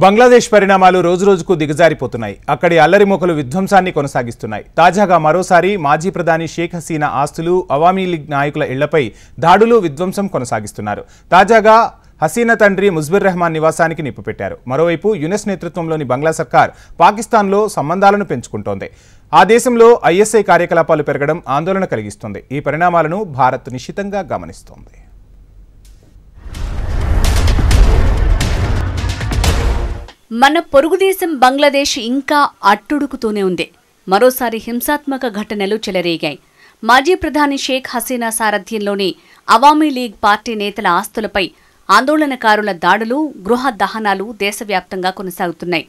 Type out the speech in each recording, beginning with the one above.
బంగ్లాదేశ్ పరిణామాలు రోజురోజుకు దిగజారిపోతున్నాయి. అక్కడి అల్లరిమోకలు విధ్వంసాన్ని కొనసాగిస్తున్నాయి. తాజాగా మరోసారి మాజీ ప్రధాని షేక్ హసీనా ఆస్తులు, అవామీ లీగ్ నాయకుల ఇళ్లపై దాడులు, విధ్వంసం కొనసాగిస్తున్నారు. తాజాగా హసీనా తండ్రి ముజ్బిర్ రెహమాన్ నివాసానికి నిప్పుపెట్టారు. మరోవైపు యునెస్ నేతృత్వంలోని బంగ్లా సర్కార్ పాకిస్తాన్లో సంబంధాలను పెంచుకుంటోంది. ఆ దేశంలో ఐఎస్ఐ కార్యకలాపాలు పెరగడం ఆందోళన కలిగిస్తోంది. ఈ పరిణామాలను భారత్ నిశితంగా గమనిస్తోంది. మన పొరుగుదేశం బంగ్లాదేశ్ ఇంకా అట్టుడుకుతూనే ఉంది. మరోసారి హింసాత్మక ఘటనలు చెలరేగాయి. మాజీ ప్రధాని షేక్ హసీనా సారథ్యంలోని అవామీ లీగ్ పార్టీ నేతల ఆస్తులపై ఆందోళనకారుల దాడులు, గృహ దహనాలు దేశవ్యాప్తంగా కొనసాగుతున్నాయి.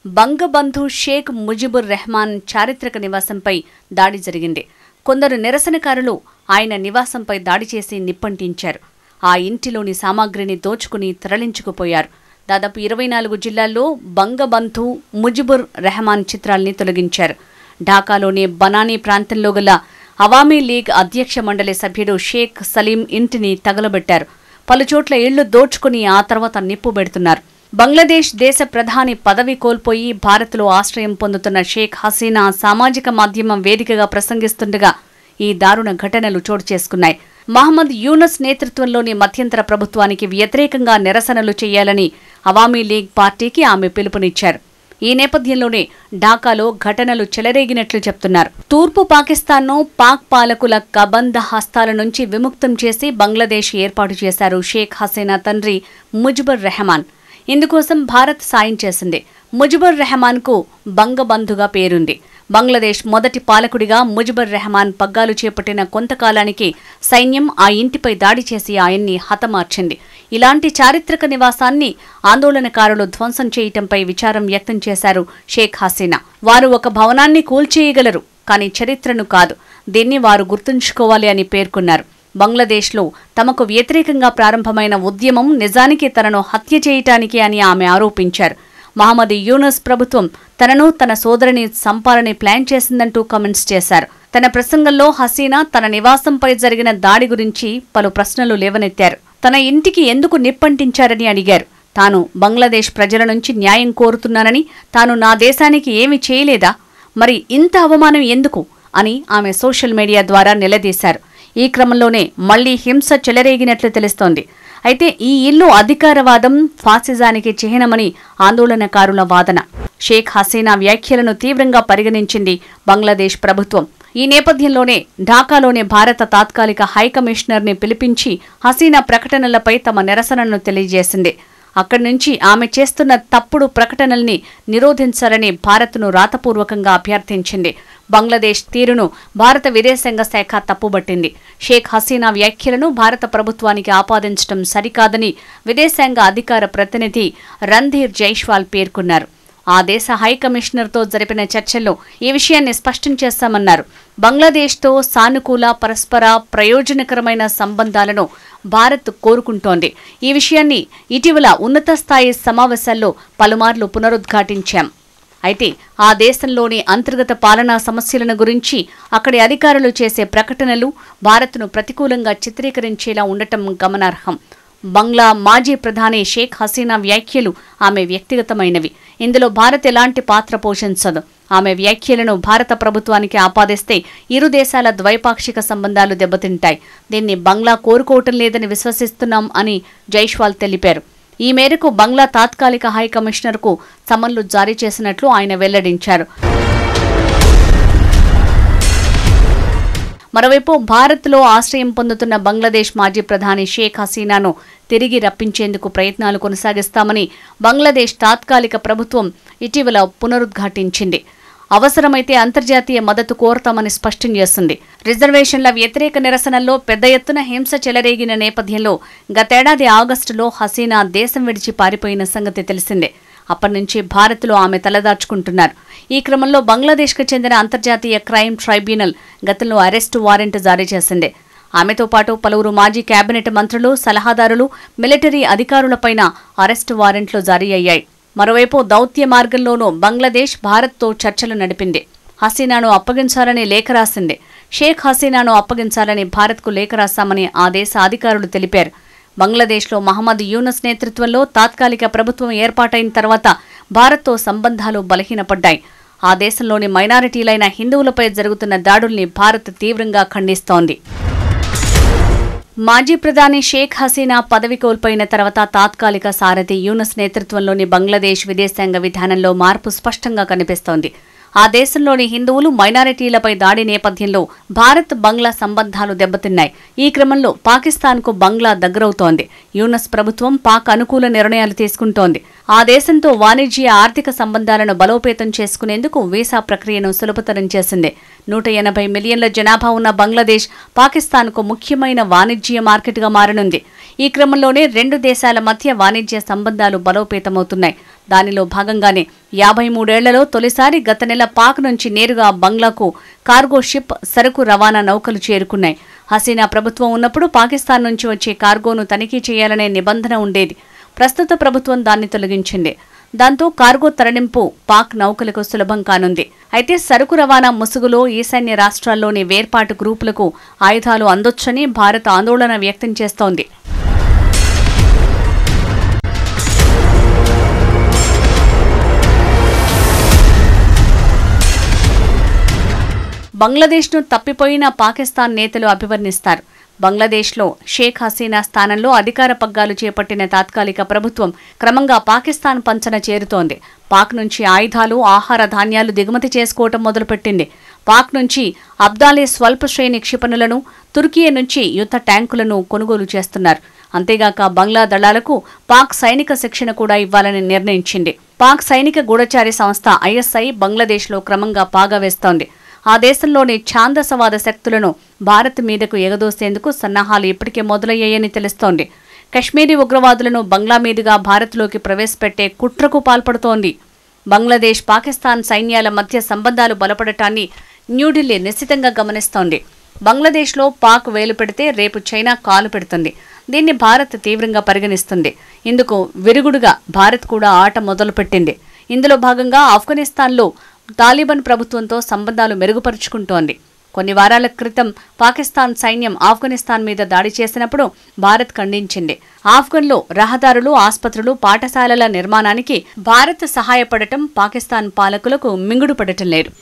బంగబంధు షేక్ ముజిబుర్ రెహమాన్ చారిత్రక నివాసంపై దాడి జరిగింది. కొందరు నిరసనకారులు ఆయన నివాసంపై దాడి చేసి నిప్పంటించారు. ఆ ఇంటిలోని సామాగ్రిని దోచుకుని తరలించుకుపోయారు. దాదాపు 24 జిల్లాల్లో బంగబంధు ముజిబుర్ రెహమాన్ చిత్రాల్ని తొలగించారు. ఢాకాలోని బనానీ ప్రాంతంలో గల అవామీ లీగ్ అధ్యక్ష మండలి సభ్యుడు షేక్ సలీం ఇంటిని తగలబెట్టారు. పలుచోట్ల ఇళ్లు దోచుకుని ఆ తర్వాత నిప్పు పెడుతున్నారు. బంగ్లాదేశ్ దేశ ప్రధాని పదవి కోల్పోయి భారత్లో ఆశ్రయం పొందుతున్న షేక్ హసీనా సామాజిక మాధ్యమం వేదికగా ప్రసంగిస్తుండగా ఈ దారుణ ఘటనలు చోటు చేసుకున్నాయి. మహమ్మద్ యూనస్ నేతృత్వంలోని మధ్యంతర ప్రభుత్వానికి వ్యతిరేకంగా నిరసనలు చేయాలని అవామీ లీగ్ పార్టీకి ఆమె పిలుపునిచ్చారు. ఈ నేపథ్యంలోనే ఢాకాలో ఘటనలు చెలరేగినట్లు చెప్తున్నారు. తూర్పు పాకిస్తాన్ను పాక్ పాలకుల కబంధ హస్తాల నుంచి విముక్తం చేసి బంగ్లాదేశ్ ఏర్పాటు చేశారు షేక్ హసీనా తండ్రి ముజిబుర్ రెహమాన్. ఇందుకోసం భారత్ సాయం చేసింది. ముజిబుర్ రెహమాన్కు బంగబంధుగా పేరుంది. బంగ్లాదేశ్ మొదటి పాలకుడిగా ముజిబుర్ రెహమాన్ పగ్గాలు చేపట్టిన కొంతకాలానికి సైన్యం ఆ ఇంటిపై దాడి చేసి ఆయన్ని హతమార్చింది. ఇలాంటి చారిత్రక నివాసాన్ని ఆందోళనకారులు ధ్వంసం చేయటంపై విచారం వ్యక్తం చేశారు షేక్ హసీనా. వారు ఒక భవనాన్ని కూల్చేయగలరు, కానీ చరిత్రను కాదు. దీన్ని వారు గుర్తుంచుకోవాలి అని పేర్కొన్నారు. బంగ్లాదేశ్లో తమకు వ్యతిరేకంగా ప్రారంభమైన ఉద్యమం నిజానికి తనను హత్య చేయటానికి అని ఆమె ఆరోపించారు. మహమ్మద్ యూనస్ ప్రభుత్వం తనను, తన సోదరిని చంపాలని ప్లాన్ చేసిందంటూ కామెంట్స్ చేశారు. తన ప్రసంగంలో హసీనా తన నివాసంపై జరిగిన దాడి గురించి పలు ప్రశ్నలు లేవనెత్తారు. తన ఇంటికి ఎందుకు నిప్పంటించారని అడిగారు. తాను బంగ్లాదేశ్ ప్రజల నుంచి న్యాయం కోరుతున్నానని, తాను నా దేశానికి ఏమీ చేయలేదా, మరి ఇంత అవమానం ఎందుకు అని ఆమె సోషల్ మీడియా ద్వారా నిలదీశారు. ఈ క్రమంలోనే మళ్లీ హింస చెలరేగినట్లు తెలుస్తోంది. అయితే ఈ ఇల్లు అధికారవాదం, ఫాసిజానికి చిహ్నమని ఆందోళనకారుల వాదన. షేక్ హసీనా వ్యాఖ్యలను తీవ్రంగా పరిగణించింది బంగ్లాదేశ్ ప్రభుత్వం. ఈ నేపథ్యంలోనే ఢాకాలోని భారత తాత్కాలిక హైకమిషనర్ని పిలిపించి హసీనా ప్రకటనలపై తమ నిరసనను తెలియజేసింది. అక్కడి నుంచి ఆమె చేస్తున్న తప్పుడు ప్రకటనల్ని నిరోధించాలని భారత్ను రాతపూర్వకంగా అభ్యర్థించింది. బంగ్లాదేశ్ తీరును భారత విదేశాంగ శాఖ తప్పుబట్టింది. షేక్ హసీనా వ్యాఖ్యలను భారత ప్రభుత్వానికి ఆపాదించడం సరికాదని విదేశాంగ అధికార ప్రతినిధి రణ్ధీర్ జైస్వాల్ పేర్కొన్నారు. ఆ దేశ హైకమిషనర్తో జరిపిన చర్చల్లో ఈ విషయాన్ని స్పష్టం చేస్తామన్నారు. బంగ్లాదేశ్తో సానుకూల, పరస్పర ప్రయోజనకరమైన సంబంధాలను భారత్ కోరుకుంటోంది. ఈ విషయాన్ని ఇటీవల ఉన్నత స్థాయి సమావేశాల్లో పలుమార్లు పునరుద్ఘాటించాం. అయితే ఆ దేశంలోని అంతర్గత పాలనా సమస్యలను గురించి అక్కడి అధికారులు చేసే ప్రకటనలు భారత్ను ప్రతికూలంగా చిత్రీకరించేలా ఉండటం గమనార్హం. బంగ్లా మాజీ ప్రధాని షేక్ హసీనా వ్యాఖ్యలు ఆమె వ్యక్తిగతమైనవి. ఇందులో భారత్ ఎలాంటి పాత్ర పోషించదు. ఆమె వ్యాఖ్యలను భారత ప్రభుత్వానికి ఆపాదిస్తే ఇరు దేశాల ద్వైపాక్షిక సంబంధాలు దెబ్బతింటాయి. దీన్ని బంగ్లా కోరుకోవటం లేదని విశ్వసిస్తున్నాం అని జైస్వాల్ తెలిపారు. ఈ మేరకు బంగ్లా తాత్కాలిక హైకమిషనర్కు సమన్లు జారీ చేసినట్లు ఆయన వెల్లడించారు. మరోవైపు భారత్లో ఆశ్రయం పొందుతున్న బంగ్లాదేశ్ మాజీ ప్రధాని షేక్ హసీనాను తిరిగి రప్పించేందుకు ప్రయత్నాలు కొనసాగిస్తామని బంగ్లాదేశ్ తాత్కాలిక ప్రభుత్వం ఇటీవల పునరుద్ఘాటించింది. అవసరమైతే అంతర్జాతీయ మద్దతు కోరతామని స్పష్టం చేస్తుంది. రిజర్వేషన్ల వ్యతిరేక నిరసనల్లో పెద్ద ఎత్తున హింస చెలరేగిన నేపథ్యంలో గతేడాది ఆగస్టులో హసీనా దేశం విడిచి పారిపోయిన సంగతి తెలిసిందే. అప్పటి భారత్లో ఆమె తలదాచుకుంటున్నారు. ఈ క్రమంలో బంగ్లాదేశ్కు చెందిన అంతర్జాతీయ క్రైమ్ ట్రైబ్యునల్ గతంలో అరెస్టు వారెంట్ జారీ చేసింది. ఆమెతో పాటు పలువురు మాజీ కేబినెట్ మంత్రులు, సలహాదారులు, మిలిటరీ అధికారులపైన అరెస్టు వారెంట్లు జారీ అయ్యాయి. మరోవైపు దౌత్య మార్గంలోనూ బంగ్లాదేశ్ భారత్తో చర్చలు నడిపింది. హసీనాను అప్పగించాలని లేఖ రాసింది. షేక్ హసీనాను అప్పగించాలని భారత్కు లేఖ రాశామని ఆ దేశ అధికారులు తెలిపారు. బంగ్లాదేశ్లో మహమ్మద్ యూనస్ నేతృత్వంలో తాత్కాలిక ప్రభుత్వం ఏర్పాటైన తర్వాత భారత్తో సంబంధాలు బలహీనపడ్డాయి. ఆ దేశంలోని మైనారిటీలైన హిందువులపై జరుగుతున్న దాడుల్ని భారత్ తీవ్రంగా ఖండిస్తోంది. మాజీ ప్రధాని షేక్ హసీనా పదవి కోల్పోయిన తర్వాత తాత్కాలిక సారథి యూనస్ నేతృత్వంలోని బంగ్లాదేశ్ విదేశాంగ విధానంలో మార్పు స్పష్టంగా కనిపిస్తోంది. ఆ దేశంలోని హిందువులు మైనారిటీలపై దాడి నేపథ్యంలో భారత్ బంగ్లా సంబంధాలు దెబ్బతిన్నాయి. ఈ క్రమంలో పాకిస్తాన్కు బంగ్లా దగ్గరవుతోంది. యూనస్ ప్రభుత్వం పాక్ అనుకూల నిర్ణయాలు తీసుకుంటోంది. ఆ దేశంతో వాణిజ్య ఆర్థిక సంబంధాలను బలోపేతం చేసుకునేందుకు వీసా ప్రక్రియను సులభతరం చేసింది. 180 మిలియన్ల జనాభా ఉన్న బంగ్లాదేశ్ పాకిస్తాన్కు ముఖ్యమైన వాణిజ్య మార్కెట్గా మారనుంది. ఈ క్రమంలోనే రెండు దేశాల మధ్య వాణిజ్య సంబంధాలు బలోపేతమవుతున్నాయి. దానిలో భాగంగానే 53 ఏళ్లలో తొలిసారి గత నెల పాక్ నుంచి నేరుగా బంగ్లాకు కార్గో షిప్ సరుకు రవాణా నౌకలు చేరుకున్నాయి. హసీనా ప్రభుత్వం ఉన్నప్పుడు పాకిస్తాన్ నుంచి వచ్చే కార్గోను తనిఖీ చేయాలనే నిబంధన ఉండేది. ప్రస్తుత ప్రభుత్వం దాన్ని తొలగించింది. దాంతో కార్గో తరలింపు పాక్ నౌకలకు సులభం కానుంది. అయితే సరుకు రవాణా ముసుగులో ఈశాన్య రాష్ట్రాల్లోని వేర్పాటు గ్రూపులకు ఆయుధాలు అందొచ్చని భారత్ ఆందోళన వ్యక్తం చేస్తోంది. బంగ్లాదేశ్ను తప్పిపోయిన పాకిస్తాన్ నేతలు అభివర్ణిస్తారు. బంగ్లాదేశ్లో షేక్ హసీనా స్థానంలో అధికార పగ్గాలు చేపట్టిన తాత్కాలిక ప్రభుత్వం క్రమంగా పాకిస్తాన్ పంచన చేరుతోంది. పాక్ నుంచి ఆయుధాలు, ఆహార ధాన్యాలు దిగుమతి చేసుకోవటం మొదలుపెట్టింది. పాక్ నుంచి అబ్దాలీ స్వల్ప శ్రేణి క్షిపణులను, తుర్కియే నుంచి యుద్ధ ట్యాంకులను కొనుగోలు చేస్తున్నారు. అంతేగాక బంగ్లా దళాలకు పాక్ సైనిక శిక్షణ కూడా ఇవ్వాలని నిర్ణయించింది. పాక్ సైనిక గూఢచారి సంస్థ ఐఎస్ఐ బంగ్లాదేశ్లో క్రమంగా పాగా వేస్తోంది. ఆ దేశంలోని ఛాందసవాద శక్తులను భారత్ మీదకు ఎగదోసేందుకు సన్నాహాలు ఇప్పటికే మొదలయ్యాయని తెలుస్తోంది. కశ్మీరీ ఉగ్రవాదులను బంగ్లా మీదుగా భారత్లోకి ప్రవేశపెట్టే కుట్రకు పాల్పడుతోంది. బంగ్లాదేశ్, పాకిస్తాన్ సైన్యాల మధ్య సంబంధాలు బలపడటాన్ని న్యూఢిల్లీ నిశితంగా గమనిస్తోంది. బంగ్లాదేశ్లో పాక్ వేలు పెడితే రేపు చైనా కాలు పెడుతుంది. దీన్ని భారత్ తీవ్రంగా పరిగణిస్తుంది. ఇందుకు విరుగుడుగా భారత్ కూడా ఆట మొదలుపెట్టింది. ఇందులో భాగంగా ఆఫ్ఘనిస్తాన్లో తాలిబాన్ ప్రభుత్వంతో సంబంధాలు మెరుగుపరుచుకుంటోంది. కొన్ని వారాల క్రితం పాకిస్తాన్ సైన్యం ఆఫ్ఘనిస్తాన్ మీద దాడి చేసినప్పుడు భారత్ ఖండించింది. ఆఫ్ఘన్లో రహదారులు, ఆస్పత్రులు, పాఠశాలల నిర్మాణానికి భారత్ సహాయపడటం పాకిస్తాన్ పాలకులకు మింగుడు పడటం లేదు.